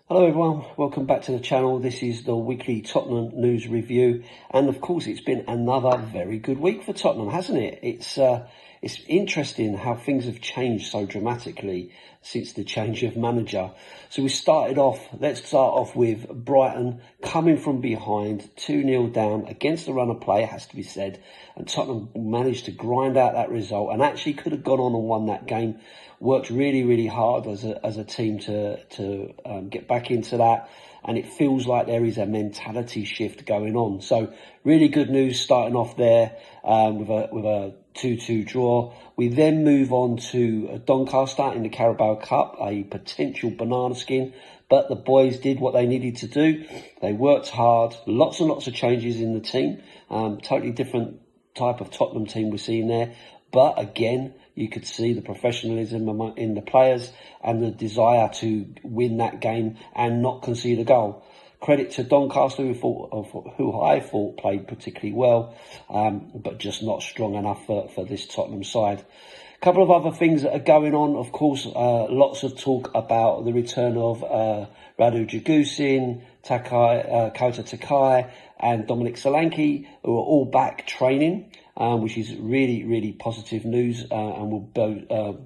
Hello everyone, welcome back to the channel. This is the weekly Tottenham news review, and of course it's been another very good week for Tottenham, hasn't it? It's interesting how things have changed so dramatically since the change of manager. So let's start off with Brighton coming from behind, 2-0 down against the run of play, it has to be said, and Tottenham managed to grind out that result and actually could have gone on and won that game. Worked really hard as a team to get back into that, and it feels like there is a mentality shift going on. So really good news starting off there with a 2-2 draw. We then move on to Doncaster in the Carabao Cup, a potential banana skin, but the boys did what they needed to do. They worked hard, lots and lots of changes in the team, totally different type of Tottenham team we're seeing there. But again, you could see the professionalism in the players and the desire to win that game and not concede a goal. Credit to Doncaster, who I thought played particularly well, but just not strong enough for this Tottenham side. A couple of other things that are going on, of course, lots of talk about the return of Radu Jagusin, Kota Takai and Dominic Solanke, who are all back training. Which is really positive news, and will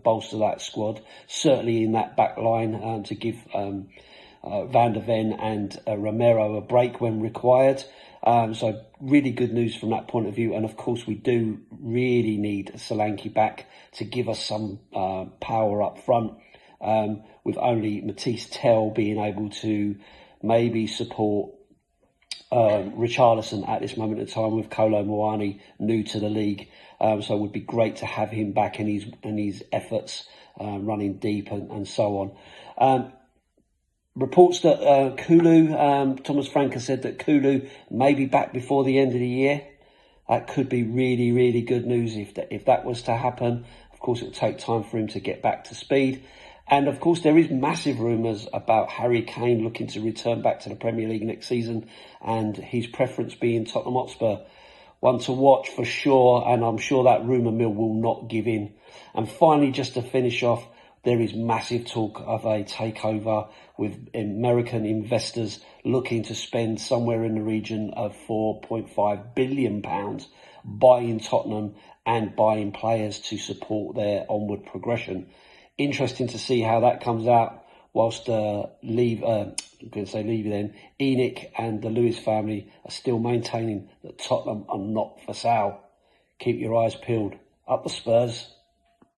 bolster that squad, certainly in that back line, to give Van der Ven and Romero a break when required. So really good news from that point of view. And of course, we do really need Solanke back to give us some power up front, with only Matisse Tell being able to maybe support Richarlison at this moment in time, with Kolo Muani new to the league. So it would be great to have him back in his efforts, running deep and so on. Reports that Kulu, Thomas Frank has said that Kulu may be back before the end of the year. That could be really good news if that was to happen. Of course, it will take time for him to get back to speed. And of course, there is massive rumours about Harry Kane looking to return back to the Premier League next season, and his preference being Tottenham Hotspur. One to watch for sure, and I'm sure that rumour mill will not give in. And finally, just to finish off, there is massive talk of a takeover with American investors looking to spend somewhere in the region of £4.5 billion buying Tottenham and buying players to support their onward progression. Interesting to see how that comes out, whilst Enoch and the Lewis family are still maintaining that Tottenham are not for sale. Keep your eyes peeled. Up the Spurs.